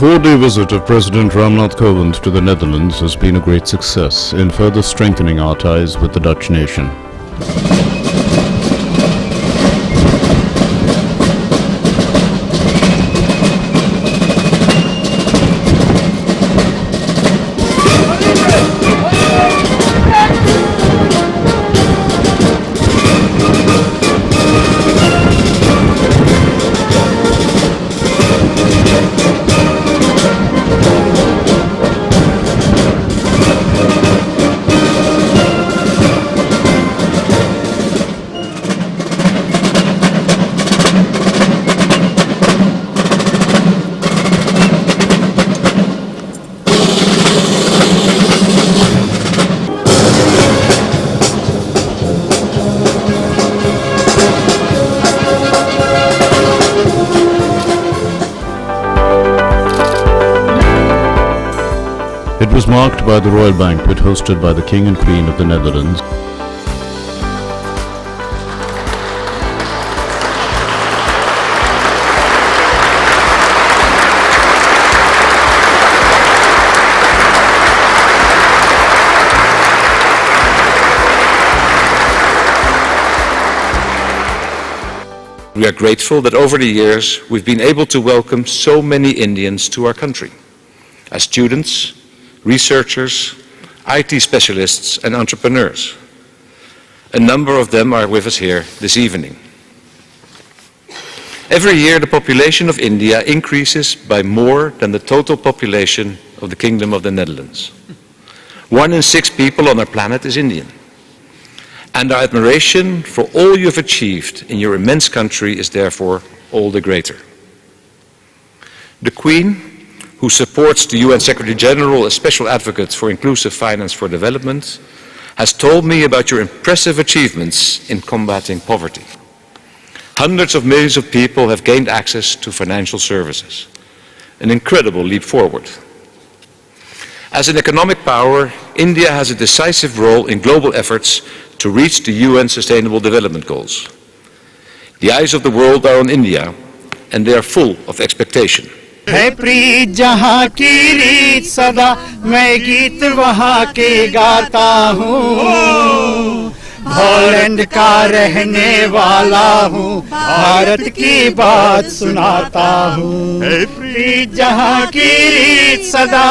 The 4-day visit of President Ramnath Kovind to the Netherlands has been a great success in further strengthening our ties with the Dutch nation. It was marked by the royal banquet hosted by the King and Queen of the Netherlands. We are grateful that over the years we've been able to welcome so many Indians to our country as students, researchers, IT specialists and entrepreneurs. A number of them are with us here this evening. Every year the population of India increases by more than the total population of the Kingdom of the Netherlands. 1 in 6 people on our planet is Indian. And our admiration for all you've achieved in your immense country is therefore all the greater. The Queen, who supports the UN Secretary General as Special Advocate for Inclusive Finance for Development, has told me about your impressive achievements in combating poverty. Hundreds of millions of people have gained access to financial services, an incredible leap forward. As an economic power, India has a decisive role in global efforts to reach the UN Sustainable Development Goals. The eyes of the world are on India, and they are full of expectation. है प्रीत जहाँ की रीत सदा मैं गीत वहाँ के गाता हूँ हॉलैंड का रहने वाला हूँ भारत की बात सुनाता हूँ है प्रीत जहाँ की रीत सदा.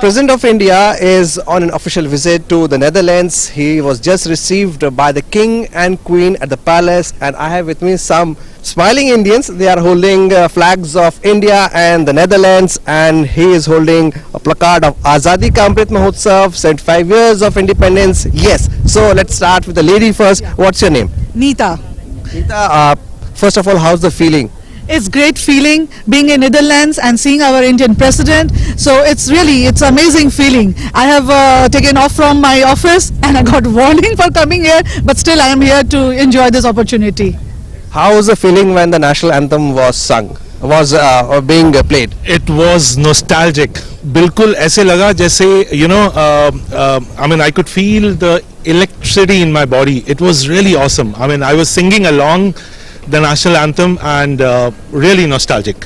President of India is on an official visit to the Netherlands. He was just received by the King and Queen at the palace, and I have with me some smiling Indians. They are holding flags of India and the Netherlands, and he is holding a placard of Azadi Ka Amrit Mahotsav, 75 years of independence. Yes, so let's start with the lady first. What's your name? Neeta. Neeta, first of all, how's the feeling? It's great feeling being in Netherlands and seeing our Indian president. So it's amazing feeling. I have taken off from my office and I got warning for coming here, but still I am here to enjoy this opportunity. How was the feeling when the national anthem was sung, being played? It was nostalgic. बिल्कुल ऐसे लगा जैसे I mean I could feel the electricity in my body. It was really awesome. I mean I was singing along the national anthem and really nostalgic.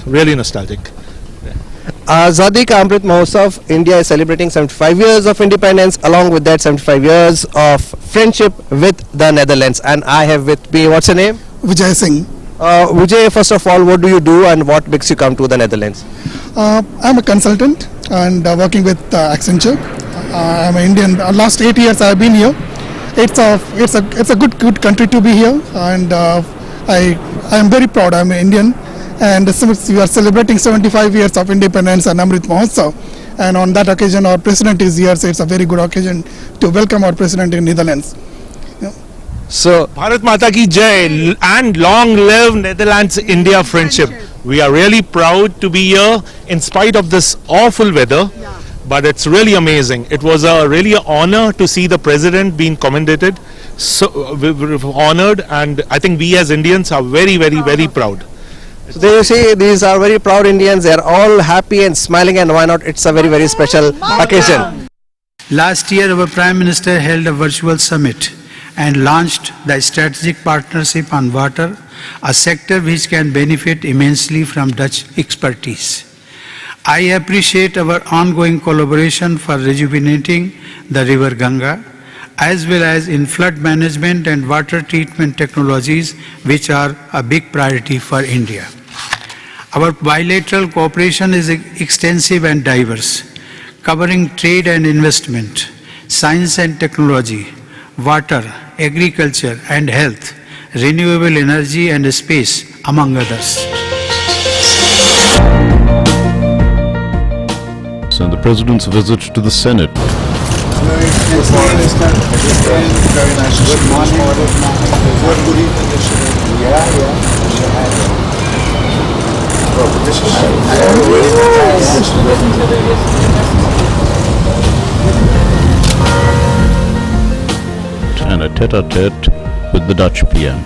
Azadi Ka Amrit Mahotsav, India is celebrating 75 years of independence, along with that 75 years of friendship with the Netherlands. And I have with me, what's your name? Vijay Singh. Vijay, first of all, what do you do and what makes you come to the Netherlands? I'm a consultant and working with Accenture. I'm an Indian. Last 8 years I've been here. It's a good country to be here, and I am very proud. I'm an Indian, and we are celebrating 75 years of independence and Amrit Mahotsav. And on that occasion, our president is here, so it's a very good occasion to welcome our president in Netherlands. So, Bharat Mata ki Jai, and long live Netherlands-India friendship. We are really proud to be here in spite of this awful weather, but it's really amazing. It was really an honor to see the president being commended. So we're honored, and I think we as Indians are very proud. So they say these are very proud Indians. They are all happy and smiling, and why not? It's a very special occasion. Last year our Prime Minister held a virtual summit and launched the strategic partnership on water, a sector which can benefit immensely from Dutch expertise. I appreciate our ongoing collaboration for rejuvenating the river Ganga, as well as in flood management and water treatment technologies, which are a big priority for India. Our bilateral cooperation is extensive and diverse, covering trade and investment, science and technology, water, agriculture and health, renewable energy and space, among others. And the President's visit to the Senate. Good morning. Very nice to see you. Good evening. Oh, this And a tete-a-tete with the Dutch PM.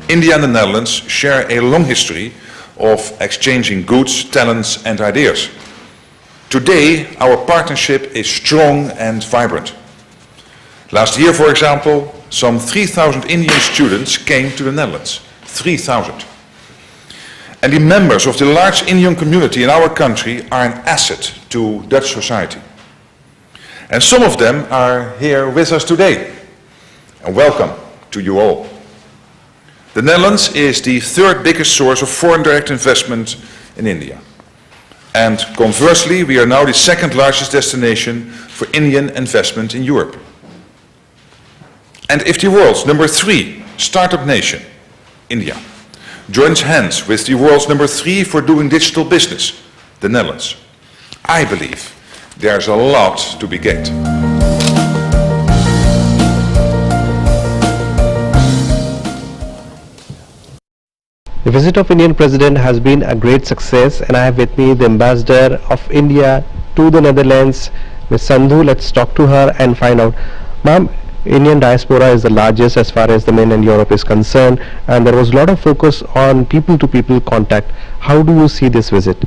India and the Netherlands share a long history of exchanging goods, talents and ideas. Today, our partnership is strong and vibrant. Last year, for example, some 3,000 Indian students came to the Netherlands. 3,000. And the members of the large Indian community in our country are an asset to Dutch society. And some of them are here with us today. And welcome to you all. The Netherlands is the third biggest source of foreign direct investment in India. And conversely, we are now the second largest destination for Indian investment in Europe. And if the world's number 3 startup nation, India, joins hands with the world's number 3 for doing digital business, the Netherlands, I believe there's a lot to be gained. The visit of Indian President has been a great success, and I have with me the Ambassador of India to the Netherlands, Ms. Sandhu. Let's talk to her and find out. Ma'am, Indian diaspora is the largest as far as the mainland Europe is concerned, and there was a lot of focus on people-to-people contact. How do you see this visit?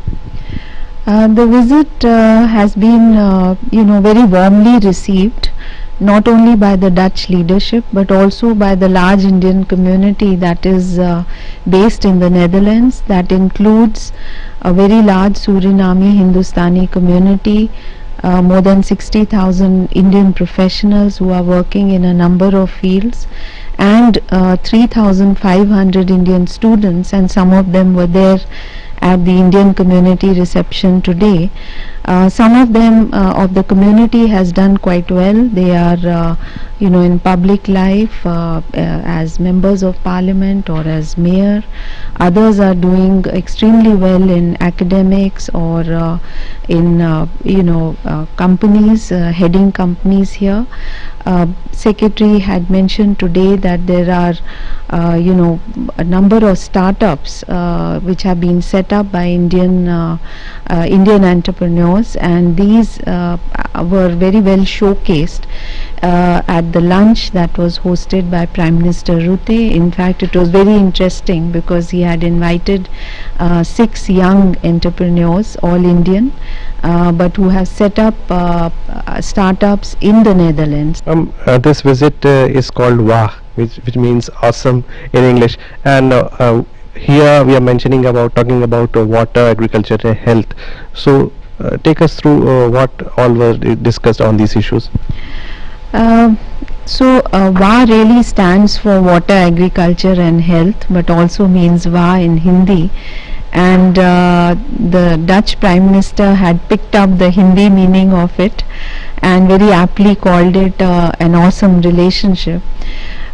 The visit has been, very warmly received, not only by the Dutch leadership but also by the large Indian community that is based in the Netherlands. That includes a very large Suriname Hindustani community, more than 60,000 Indian professionals who are working in a number of fields, and 3,500 Indian students, and some of them were there at the Indian community reception today. Some of them of the community has done quite well. They are in public life as members of parliament or as mayor. Others are doing extremely well in academics or in companies, heading companies here. Secretary had mentioned today that there are a number of startups which have been set up by Indian entrepreneurs, and these were very well showcased at the lunch that was hosted by Prime Minister Rutte. In fact, it was very interesting because he had invited 6 young entrepreneurs, all Indian, but who have set up startups in the Netherlands. This visit is called WAH, which means awesome in English, and here we are talking about water, agriculture and health. So take us through what all were discussed on these issues. WA really stands for water, agriculture and health, but also means WA in Hindi, and the Dutch Prime Minister had picked up the Hindi meaning of it and very aptly called it an awesome relationship.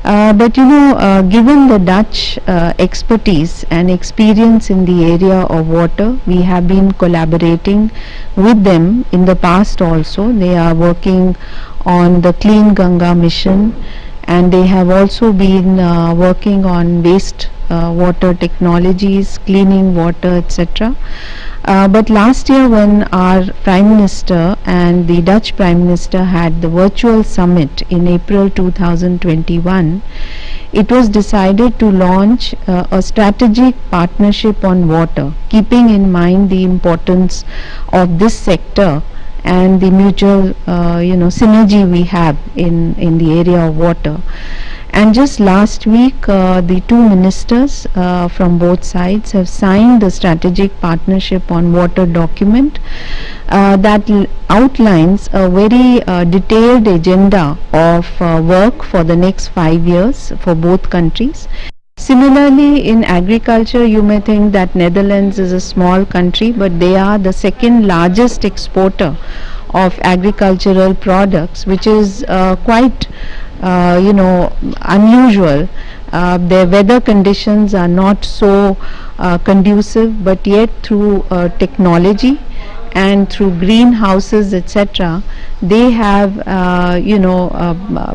But given the Dutch expertise and experience in the area of water, we have been collaborating with them in the past also. They are working on the Clean Ganga mission, and they have also been working on waste water technologies, cleaning water, etc. But last year, when our Prime Minister and the Dutch Prime Minister had the virtual summit in April 2021, it was decided to launch a strategic partnership on water, keeping in mind the importance of this sector and the mutual synergy we have in the area of water. And just last week, the two ministers from both sides have signed the strategic partnership on water document that outlines a very detailed agenda of work for the next 5 years for both countries. Similarly, in agriculture, you may think that Netherlands is a small country, but they are the second largest exporter of agricultural products, which is quite unusual. Their weather conditions are not so conducive, but yet through technology and through greenhouses, etc., they have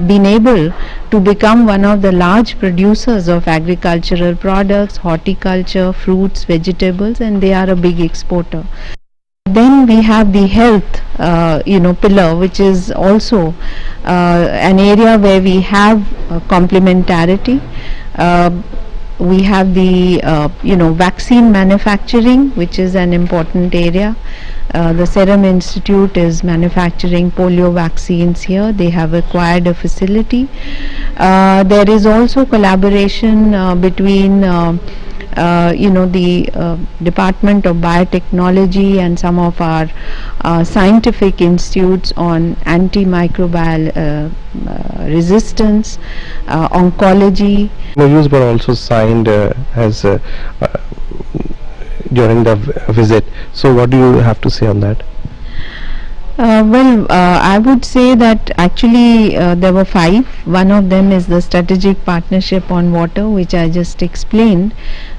been able to become one of the large producers of agricultural products, horticulture, fruits, vegetables, and they are a big exporter. Then we have the health pillar, which is also an area where we have complementarity. We have the vaccine manufacturing, which is an important area. The Serum Institute is manufacturing polio vaccines here. They have acquired a facility. There is also collaboration between the Department of Biotechnology and some of our scientific institutes on antimicrobial resistance, oncology. MOUs were also signed during the visit. So what do you have to say on that? I would say that actually there were 5. One of them is the strategic partnership on water, which I just explained.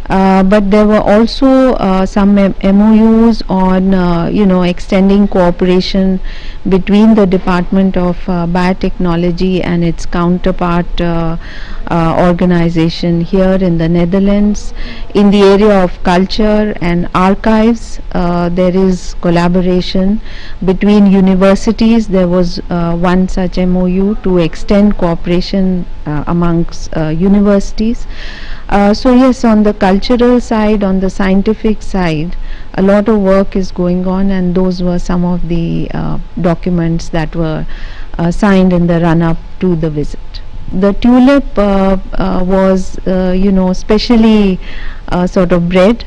But there were also some MOUs on extending cooperation between the Department of Biotechnology and its counterpart organization here in the Netherlands. In the area of culture and archives, there is collaboration between universities. There was one such MOU to extend cooperation amongst universities. So yes, on the cultural side, on the scientific side, a lot of work is going on, and those were some of the documents that were signed in the run-up to the visit. The tulip was specially sort of bred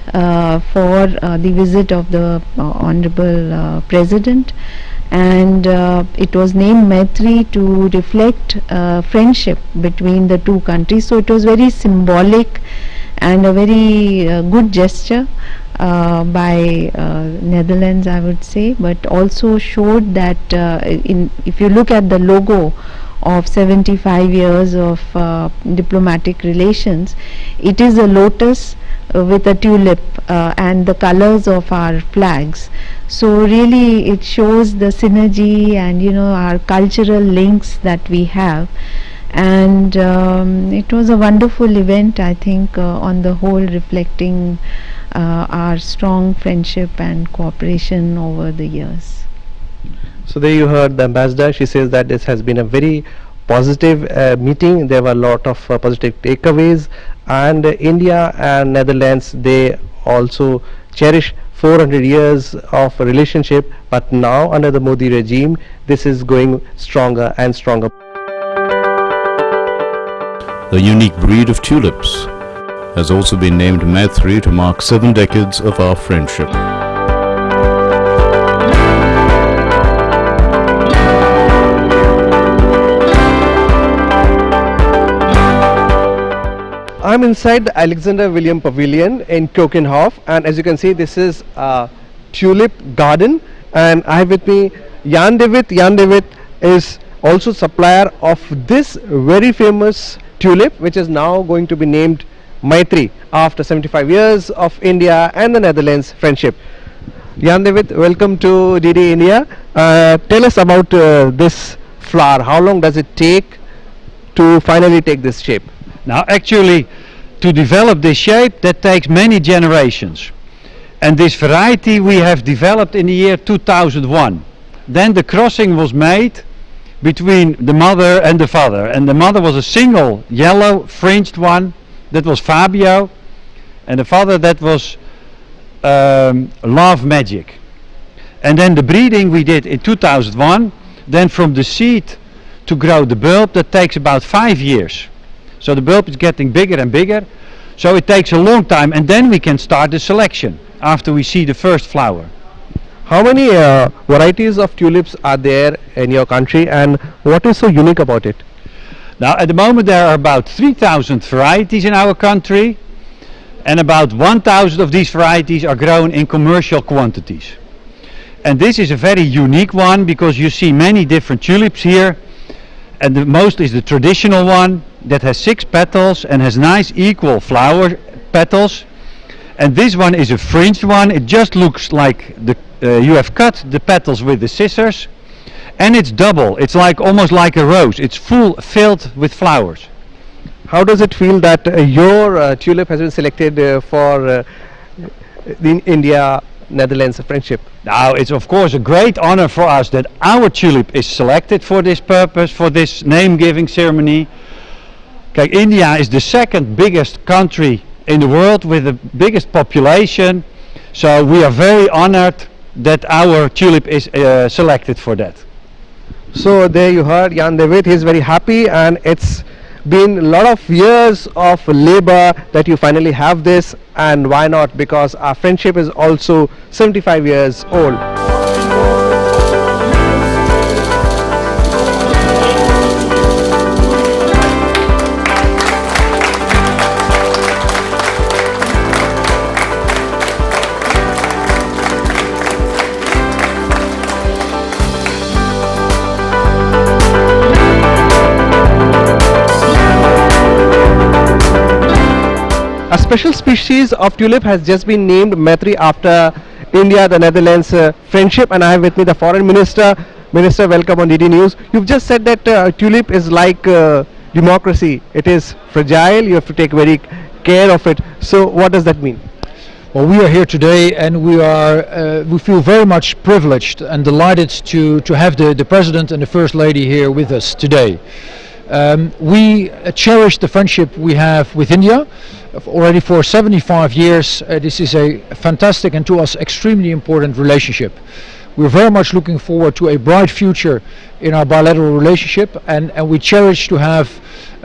for the visit of the Honorable President, and it was named Maitri to reflect friendship between the two countries. So it was very symbolic and a very good gesture by Netherlands, I would say, but also showed that if you look at the logo of 75 years of diplomatic relations, it is a lotus with a tulip and the colors of our flags. So really it shows the synergy and our cultural links that we have, and it was a wonderful event, I think, on the whole, reflecting our strong friendship and cooperation over the years. So there you heard the ambassador. She says that this has been a very positive meeting. There were a lot of positive takeaways, and India and Netherlands, they also cherish 400 years of relationship, but now under the Modi regime this is going stronger and stronger. A unique breed of tulips has also been named Maitri to mark 7 decades of our friendship. I'm inside the Alexander William Pavilion in Keukenhof, and as you can see, this is a tulip garden, and I have with me Jan de Wit. Jan de Wit is also supplier of this very famous tulip, which is now going to be named Maitri after 75 years of India and the Netherlands friendship. Jan de Wit, welcome to DD India. Tell us about this flower. How long does it take to finally take this shape? Now actually to develop this shape, that takes many generations. And this variety we have developed in the year 2001. Then the crossing was made between the mother and the father. And the mother was a single yellow fringed one, that was Fabio. And the father, that was Love Magic. And then the breeding we did in 2001. Then from the seed to grow the bulb, that takes about 5 years. So the bulb is getting bigger and bigger. So it takes a long time, and then we can start the selection after we see the first flower. How many varieties of tulips are there in your country, and what is so unique about it? Now at the moment there are about 3,000 varieties in our country, and about 1,000 of these varieties are grown in commercial quantities. And this is a very unique one because you see many different tulips here, and the most is the traditional one that has 6 petals and has nice equal flower petals. And this one is a fringed one. It just looks like you have cut the petals with the scissors, and it's double. It's like almost like a rose. It's filled with flowers. How does it feel that your tulip has been selected for the India-Netherlands friendship? Now it's of course a great honor for us that our tulip is selected for this purpose, for this name-giving ceremony. Okay, India is the second biggest country in the world with the biggest population, so we are very honored that our tulip is selected for that. So there you heard Jan de Wit. He is very happy, and it's been a lot of years of labor that you finally have this, and why not, because our friendship is also 75 years old. A special species of tulip has just been named Maitri after India, the Netherlands friendship, and I have with me the Foreign Minister. Minister, welcome on DD News. You've just said that tulip is like democracy. It is fragile. You have to take very care of it. So what does that mean? Well, we are here today, and we feel very much privileged and delighted to have the President and the First Lady here with us today. We cherish the friendship we have with India. Already for 75 years, this is a fantastic and to us extremely important relationship. We're very much looking forward to a bright future in our bilateral relationship, and we cherish to have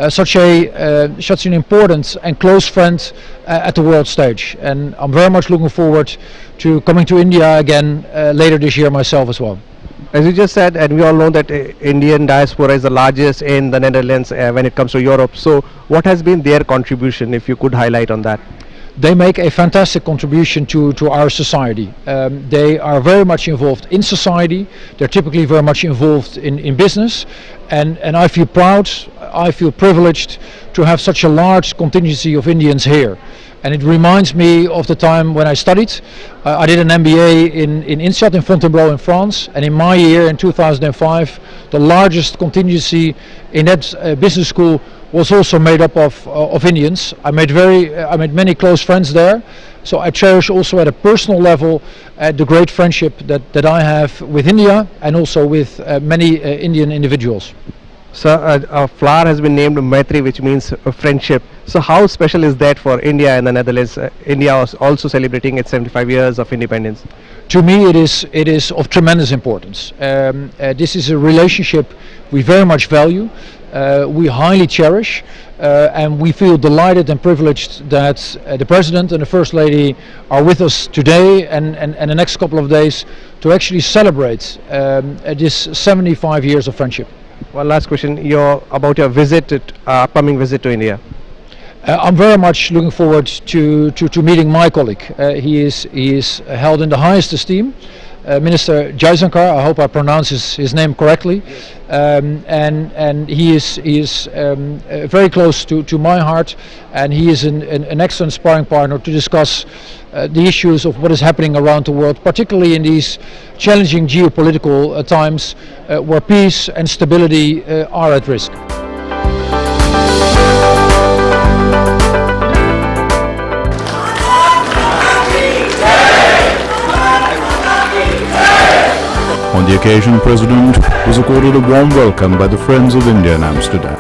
such an important and close friend at the world stage. And I'm very much looking forward to coming to India again later this year myself as well. As you just said, and we all know that Indian diaspora is the largest in the Netherlands when it comes to Europe. So what has been their contribution, if you could highlight on that? They make a fantastic contribution to our society. They are very much involved in society. They're typically very much involved in business. And I feel proud, I feel privileged to have such a large contingency of Indians here. And it reminds me of the time when I studied. I did an MBA in INSEAD in Fontainebleau in France, and in my year in 2005 the largest contingency in that business school was also made up of Indians. I made many close friends there, so I cherish also at a personal level the great friendship that I have with India and also with many Indian individuals. So a flower has been named Maitri, which means friendship. So how special is that for India and the Netherlands? India was also celebrating its 75 years of independence. To me it is of tremendous importance. This is a relationship we very much value, we highly cherish, and we feel delighted and privileged that the President and the First Lady are with us today and the next couple of days to actually celebrate this 75 years of friendship. One last question, about your upcoming visit to India. I'm very much looking forward to meeting my colleague. He is held in the highest esteem, Minister Jaishankar. I hope I pronounce his name correctly, and he is very close to my heart, and he is an excellent sparring partner to discuss the issues of what is happening around the world, particularly in these challenging geopolitical times where peace and stability are at risk. On the occasion, President was accorded a warm welcome by the Friends of India in Amsterdam.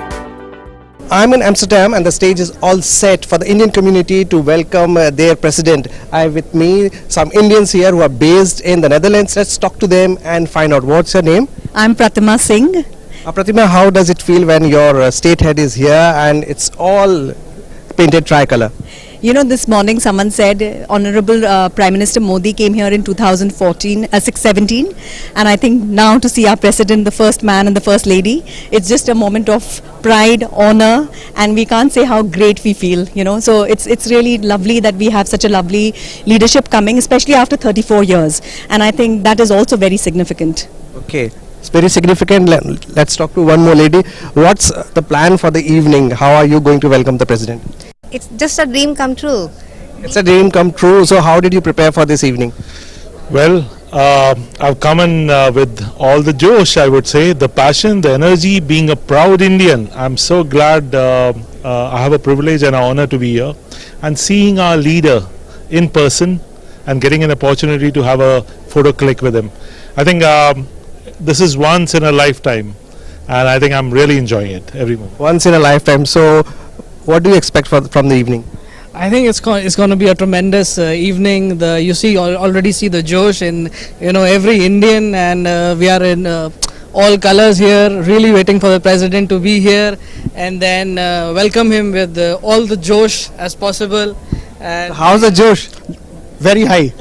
I'm in Amsterdam and the stage is all set for the Indian community to welcome their president. I have with me some Indians here who are based in the Netherlands. Let's talk to them and find out. What's your name? I'm Pratima Singh. Pratima, how does it feel when your state head is here and it's all painted tricolor? You know, this morning someone said Honorable Prime Minister Modi came here in 2017, and I think now to see our president, the first man and the first lady, it's just a moment of pride, honor, and we can't say how great we feel, you know. So it's really lovely that we have such a lovely leadership coming, especially after 34 years, and I think that is also very significant. Okay. It's very significant. Let's talk to one more lady. What's the plan for the evening? How are you going to welcome the president? It's just a dream come true. It's a dream come true. So how did you prepare for this evening? Well, I've come in with all the josh, I would say, the passion, the energy, being a proud Indian. I'm so glad I have a privilege and an honor to be here and seeing our leader in person and getting an opportunity to have a photo click with him. I think this is once in a lifetime, and I think I'm really enjoying it every moment. Once in a lifetime. So what do you expect from the evening? I think it's going to be a tremendous evening. You already see the josh in every Indian, and we are in all colors here, really waiting for the president to be here, and then welcome him with all the josh as possible. And how's the josh? Very high.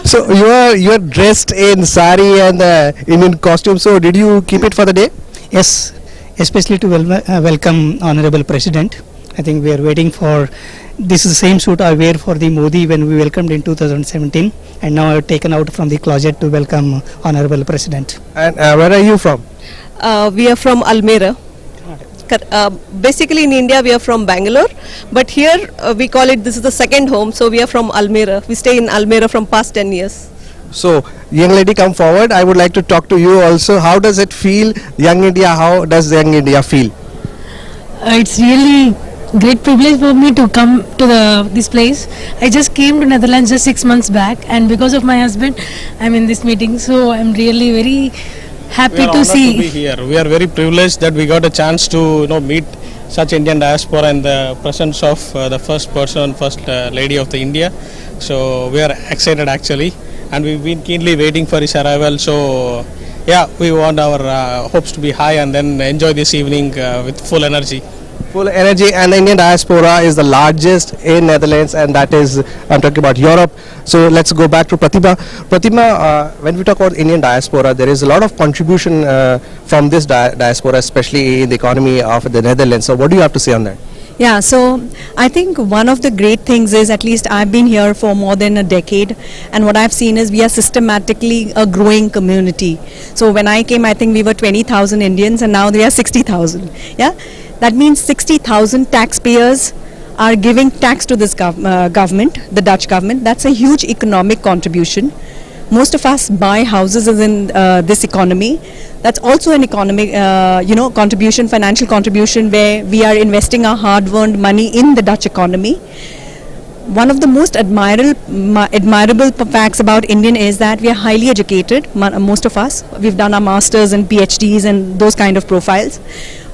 So you are dressed in sari and Indian costume. So did you keep it for the day? Yes, especially to welcome Honorable President. I think we are waiting for, this is the same suit I wear for the Modi when we welcomed in 2017, and now I have taken out from the closet to welcome Honorable President. And where are you from? We are from Almere. Basically in India we are from Bangalore, but here we call it, this is the second home, so we are from Almere. We stay in Almere from past 10 years. So, young lady, come forward. I would like to talk to you also. How does it feel, Young India? How does Young India feel? It's really great privilege for me to come to this place. I just came to Netherlands just 6 months back, and because of my husband, I'm in this meeting. So I'm really very happy to see. To be here. We are very privileged that we got a chance to meet such Indian diaspora in the presence of the first lady of the India. So we are excited actually, and we've been keenly waiting for his arrival. So yeah, we want our hopes to be high and then enjoy this evening with full energy. Full energy, and the Indian diaspora is the largest in Netherlands, and that is, I'm talking about Europe. So let's go back to Pratima. Pratima, when we talk about Indian diaspora, there is a lot of contribution from this diaspora, especially in the economy of the Netherlands. So what do you have to say on that? Yeah, so I think one of the great things is, at least I've been here for more than a decade, and what I've seen is we are systematically a growing community. So when I came, I think we were 20,000 Indians, and now there are 60,000. Yeah, that means 60,000 taxpayers are giving tax to this government, the Dutch government. That's a huge economic contribution. Most of us buy houses in this economy. That's also an economic, contribution, financial contribution, where we are investing our hard-earned money in the Dutch economy. One of the most admirable facts about Indian is that we are highly educated, most of us. We've done our masters and PhDs and those kind of profiles.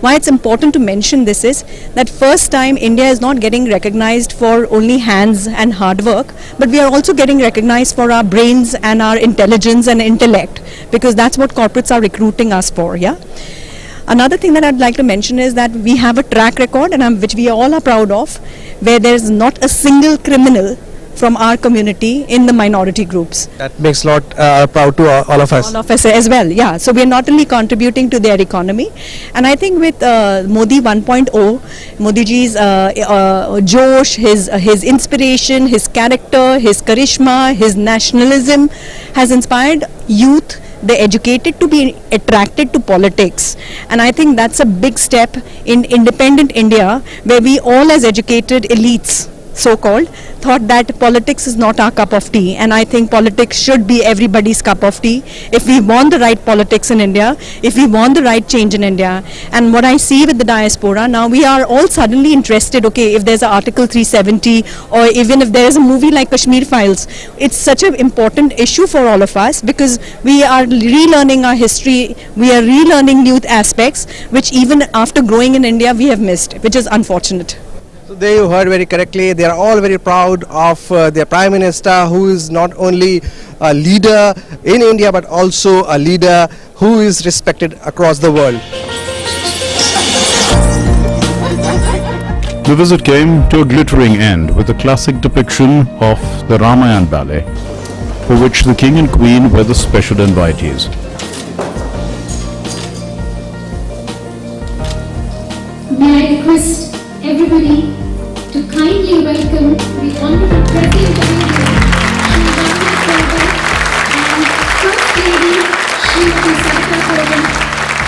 Why it's important to mention this is that first time India is not getting recognized for only hands and hard work, but we are also getting recognized for our brains and our intelligence and intellect, because that's what corporates are recruiting us for. Yeah. Another thing that I'd like to mention is that we have a track record, and which we all are proud of, where there's not a single criminal from our community in the minority groups. That makes a lot proud to all of us. All of us as well, yeah. So we're not only contributing to their economy, and I think with Modi 1.0, Modi ji's josh, his inspiration, his character, his charisma, his nationalism has inspired youth, the educated, to be attracted to politics. And I think that's a big step in independent India, where we all as educated elites so-called, thought that politics is not our cup of tea, and I think politics should be everybody's cup of tea if we want the right politics in India, if we want the right change in India. And what I see with the diaspora, now we are all suddenly interested, okay, if there's an Article 370 or even if there is a movie like Kashmir Files, it's such an important issue for all of us because we are relearning our history, we are relearning new aspects which even after growing in India we have missed, which is unfortunate. So there you heard very correctly, they are all very proud of their Prime Minister, who is not only a leader in India but also a leader who is respected across the world. The visit came to a glittering end with a classic depiction of the Ramayana ballet, for which the King and Queen were the special invitees. May I request everybody to kindly welcome the Honorable President of India, and First Lady Srimati Sarita Kovind,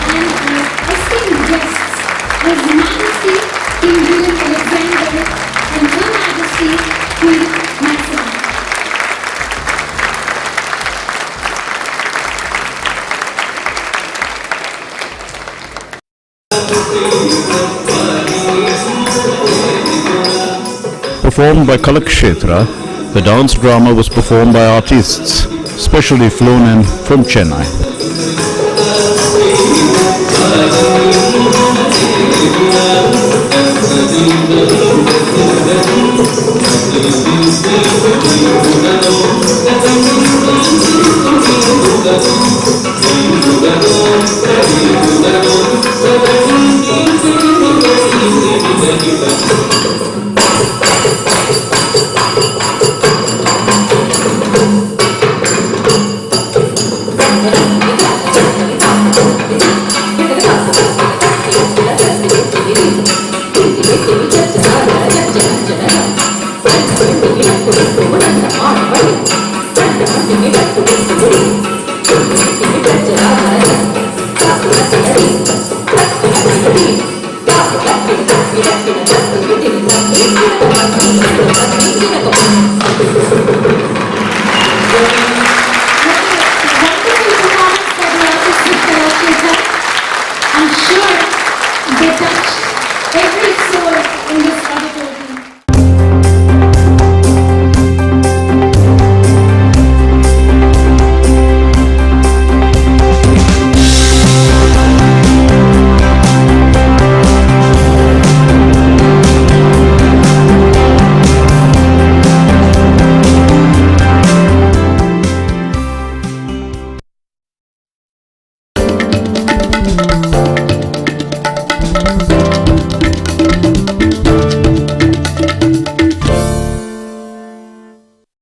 and our esteemed guests, His Majesty King William Alexander and Her Majesty Queen Maxima. Performed by Kalak Kshetra, the dance drama was performed by artists specially flown in from Chennai.